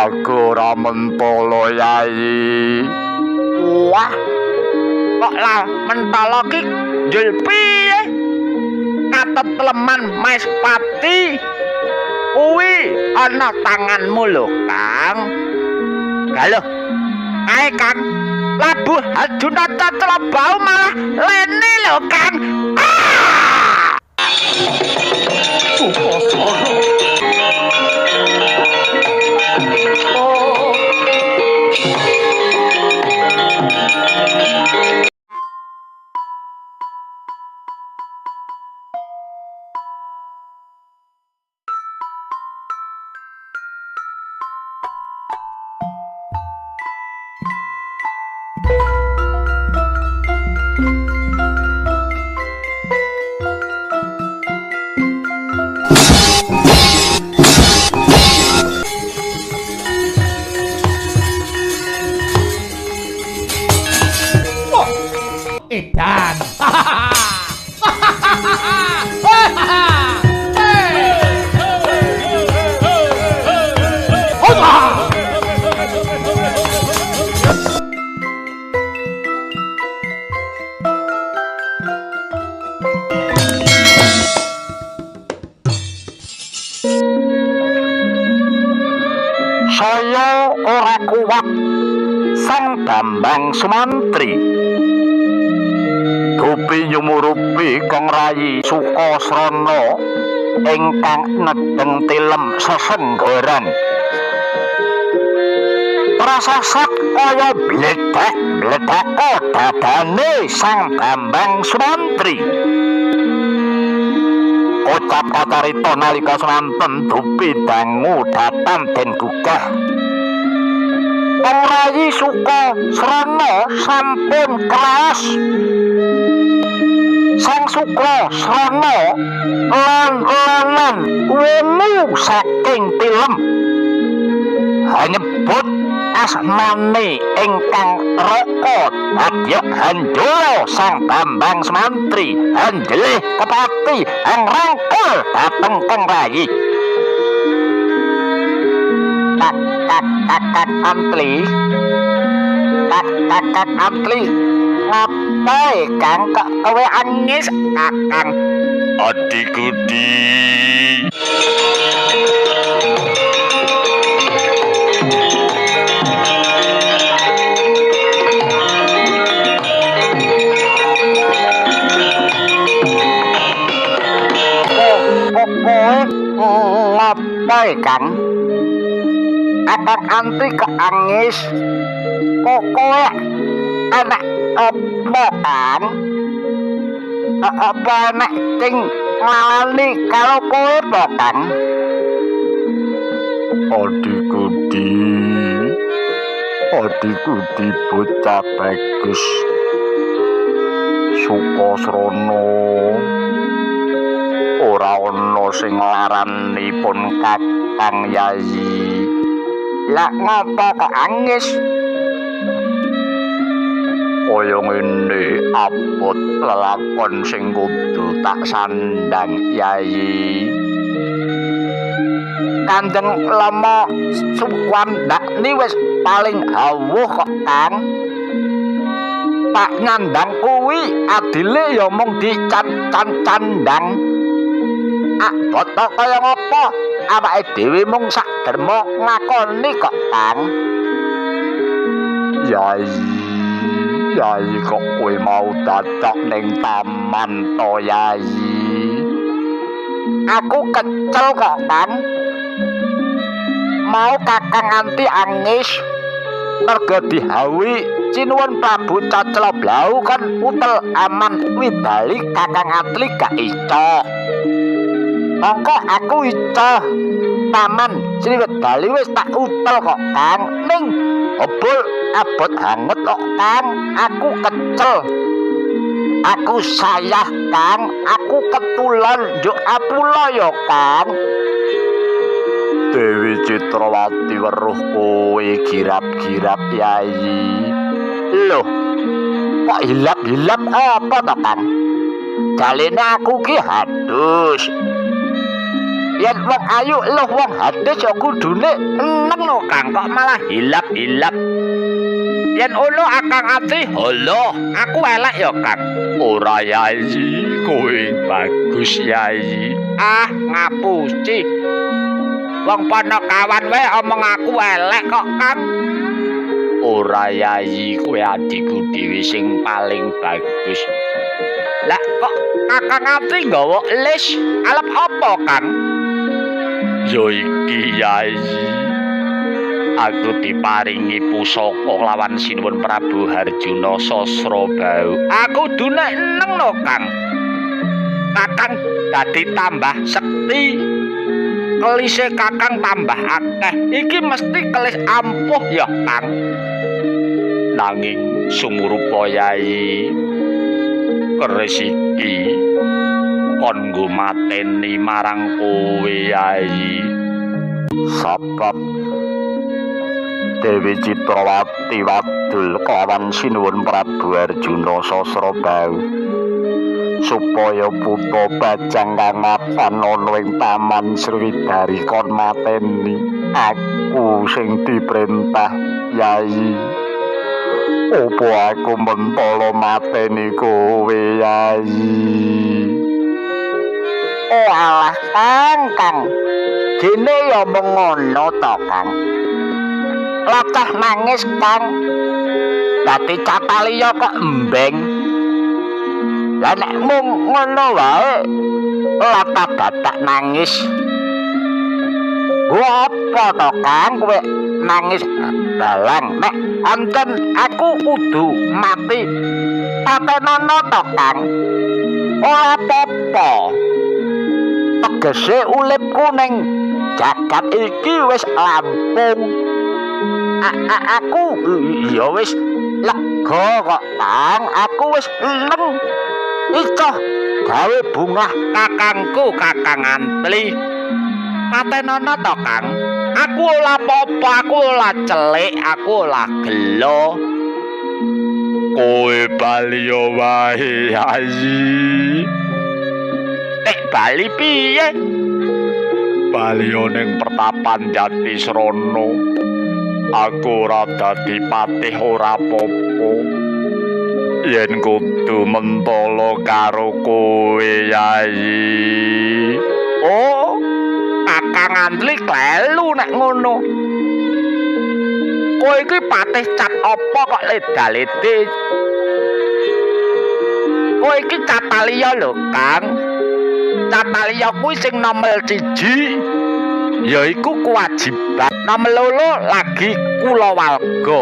Aku ora mentolo Yai. Wah, kok lah mentolo ki njul piye? Katut leman Maespati kuwi ana tanganmu lho, Kang. Halo. Ae, Kang. Labuh Arjunata Celabau malah lene lho, Kang. Sukasana. Edan. Saya ora kuat Sang Bambang Sumantri. Gopi nyumurupi Kang Rayi Sukasrana ingkang nedeng tilem sesenggoran. Prasasat kaya bledek-bledek dadane Sang Bambang Sumantri. Ucap kacarita nalika semanten Dupi dangu datan den gugah. Kang Rayi Sukasrana sampun kraos. Sang Sukasrana lan wungu saking tilem nyebut asmane ingkang raka Adya Handala Sang Bambang Sumantri anjelih kepati angrangkul dhateng Kang Rayi. Kakak Antli ngapae Kang kok kowe angis Kakang? Adikku Di. Ngapae Kang? Kakang Antri keangis. Kowe anak apa Kang? Apa anak sing ngalani karo kowe to Kang? Adikku Di bocah bagus. Sukasrana ora ana sing laranipun Kakang Yayi. Lah ngapa kok angis? Kaya ngene abot lelakon sing kudu tak sandang Yayi. Kanjeng Lama Sukwandakni wis paling hawuh kok Kang. Pak nyandang kuwi adile ya mung dican-candang. Abot to kaya ngapa? Awake dhewe mung sak derma ngakoni kok Kang. Yayi kok kowe mau dadak ning taman to Yayi. Aku kecel kok Kang. Mau Kakang Anti angis merga dihawi Cinuwun Prabu Caclablau kan utel aman widali Kakang Antli gak ico. Mongko aku ico taman Sriwedali wis tak utel kok Kang. Ning obol abot hanget kok Kang. Aku kecel. Aku sayah Kang. Aku ketulon njuk apula ya Kang. Dewi Citrawati weruh kowe girap-girap Yayi. Loh, kok hilap-hilap apa to Kang? Jalene aku ki hadus. Yen wong ayu luh wong hadis ya kudune eneng no Kang, kok malah hilap-hilap. Yen ono Akang Ati, holo, aku elek ya Kang. Ora Yai, kowe bagus Yai. Ah, ngapusi. Wong Panakawan wae omong aku elek kok Kang. Ora Yai, kowe adikku dhewe sing paling bagus. Lah kok Akang Ati nggawa lis, alep apa Kang? Yo iki Yai. Aku diparingi pusaka lawan Sinuwun Prabu Harjuna Sasrabau. Aku dune eneng no Kang. Kakang dadi tambah sekti. Kelise Kakang tambah akeh. Iki mesti kelis ampuh ya Kang. Nanging sumurupa Yai, keris iki kon nggo mateni marang kowe Yai. Sebab Dewi Citrawati wadul kelawan Sinuwun Prabu Harjuna Sasrabau supaya putra bajang kang mapan ana ing Taman Sriwidari kon mateni aku sing diperintah Yai. Opo aku mentala mateni kowe Yai? Oh alah Kang. Dene ya mung ngono to Kang. Latah nangis Kang. Dadi Cataliya kok embeng. Lah nek mung ngono wae latah dadak nangis. Gua apa to Kang kowe nangis dalang nek anten aku kudu mati. Patenono to Kang. Ora apa-apa. Tegese uripku ning jagat iki wis lampung. Aku ya wis lega kok Kang, aku wis eneng. Icoh gawe bungah kakangku Kakang Antli. Patenono to Kang. Aku ora apa-apa, aku ora celik, aku ora gelo. Kowe bali yo wae Yai. Bali piye? Bali yo ning pertapan Jatisrana. Aku ora dadi patih ora apa-apa. Yen kudu mentala karo kowe Yai. Oh, Kakang Antli klelu nek ngono. Kowe iki patih cap apa kok ledal-lede? Kowe iki Cataliya lho, Kang. Cataliya kuwi sing nomor 1 yaiku kewajiban. Nomor 2 lagi kulawarga.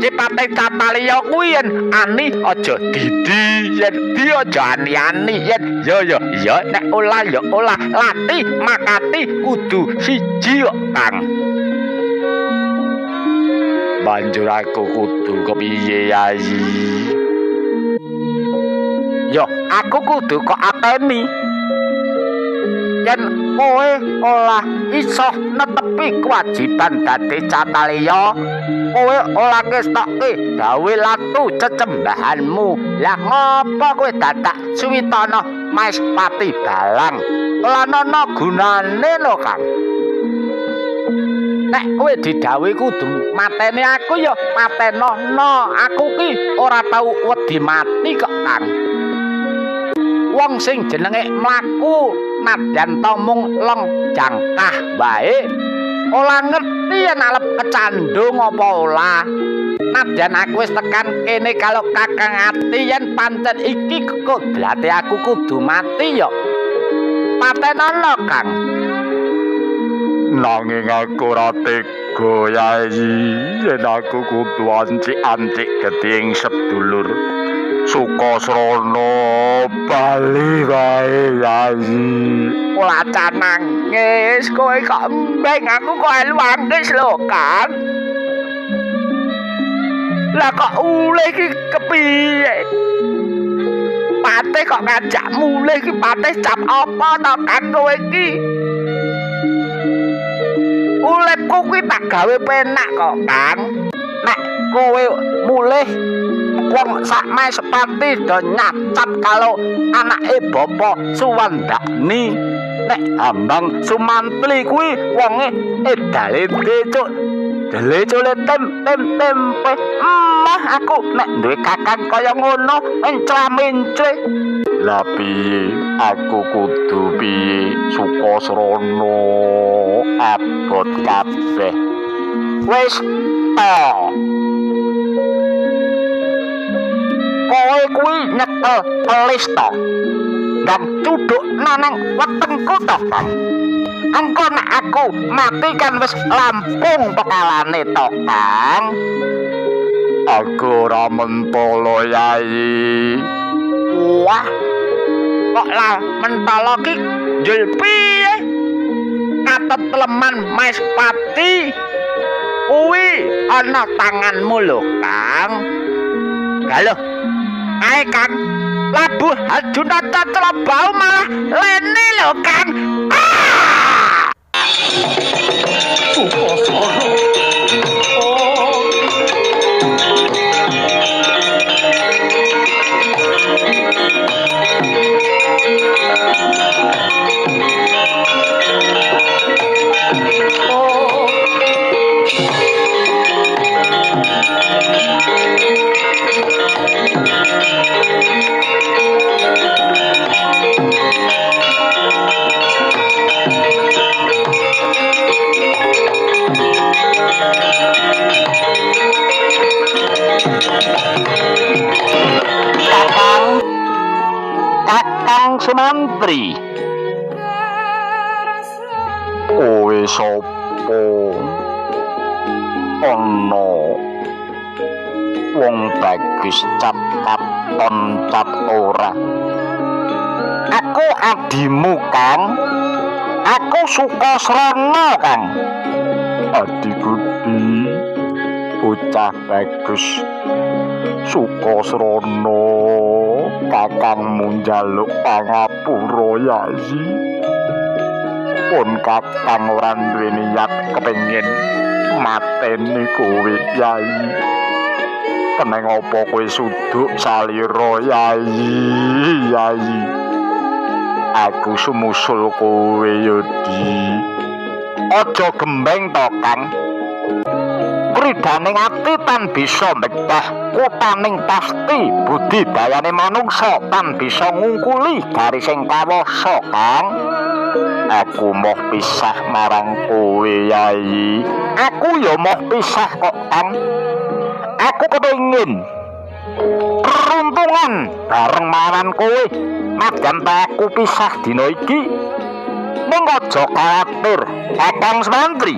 Cipate Cataliya kuwi yen ani aja didi, yen di aja ani-ani, yen ya nek olah ya olah, lati makati kudu siji kok, Kang. Banjur aku kudu kepiye Yai? Yo, aku kudu kok ateni. Yen kowe olah iso netepi kewajiban dadi Cataliya, kowe olah ngestokke gawe latu cecembahanmu. Lah ngopo kowe dadak Suwitana Maespati dalang? Lan ana gunane lho, Kang. Nek kowe didhawuhi kudu mateni aku ya matenono. Aku ki ora tau wedi mati kok, Kang. Wong sing jenenge mlaku nadyan to mung long jangkah wae ora ngerti yen arep kecandung apa ora. Nadyan aku wis tekan kene kalau Kakang Ati yen pancen iki kodrate aku kudu mati ya patenono, Kang. Nanging aku ora tega Yai, yen aku kudu ancik-ancik gedhe sedulur Sukasrana bali wae Yai. Ora nangis, kowe kok embeng, aku kok elu nangis lho, Kang. Lah kok ulih iki kepiye? Patih kok ngajak mulih iki patih cap apa to, Kang kowe iki? Uripku kuwi tak gawe penak kok, Kang. Nek kowe mulih wong sak Maespati do nyacat kalau anake Bapak Suwandakni. nek Bambang Sumantri kuwi wonge edale cuk. Dele cule tempe. Mah aku nek duwe kakang kaya ngono mencra-mencre. Lah piye aku kudu piye Sukasrana abot kabeh. Wis to. Kowe kuwi nyekel telis to. Dan cuduk nanang wetengku to, Kang. Engko nek aku mati kan wis lampung pekalane to, Kang. Aku ora mentolo Yai. Wah. Kok lah mentolo ki njul piye? Katetleman Maespati kuwi ana tanganmu lho, Kang. Halo. Ae, Kang. Labuh Hadunata Celabau malah lene lho, Kang. Sukasana. Kakang Sumantri. Kowe sapa? Ana wong bagus cap katon cap ora. Aku adimu, Kang. Aku Sukasrana, Kang. Adiku di bocah bagus Sukasrana. Kakangmu njaluk pangapura Yai. Pun kakang ora duwe niat kepengin mateni kowe Yai. Keneng apa kowe suduk salira Yai. Aku sumusul kowe Yodi. Aja gembeng to, Kang. Kridaning ati tan bisa mbecah kutaning pasti budidayane manungsa tan bisa ngungkuli garising kawasa, Kang. Aku moh pisah marang kowe Yai. Aku ya moh pisah kok, Kang. Aku kepengin peruntungan bareng marang kowe. Najan aku pisah dina iki. Ning aja kuwatir, Kakang Sumantri.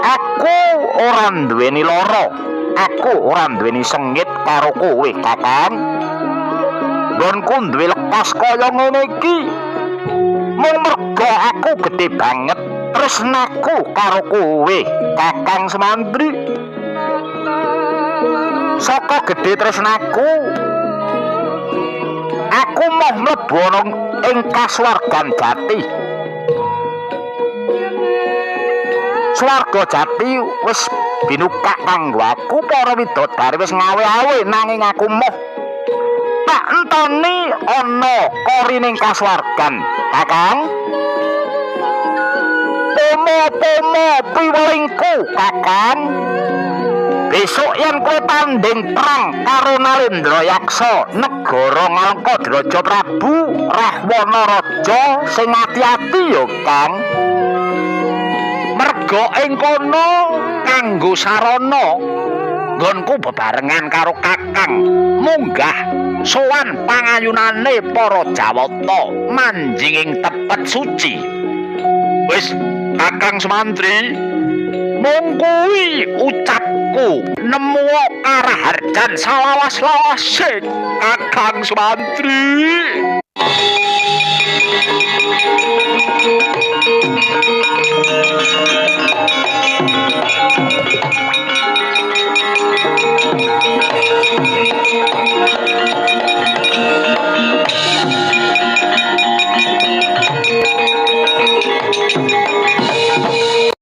Aku ora duweni lara. Aku ora duweni sengit karo kowe, Kakang. Nggonku duwe lekas kaya ngene iki mung merga aku gedhe banget tresnaku karo kowe, Kakang Sumantri. Saka gedhe tresnaku, aku mau mlebu ing kasuwargan jati. Swarga jati wis binukak kanggo aku, para widodari wis ngawe-awe, nanging aku moh tak enteni ana korining kasuwargan, Kakang. Pomo piwelingku, Kakang. Besok yen kowe tanding perang karo Nalendra Yaksa, negara Ngalengkadraja Prabu Rahwana Raja, sing ati-ati ya, Kang. Merga ing kono kanggo sarana nggonku bebarengan karo Kakang munggah sowan pangayunane para Jawata manjinging tepet suci. Wis, Kakang Sumantri, mung kuwi ucapku, nemu araharjan salawas-lawase, Kakang Sumantri.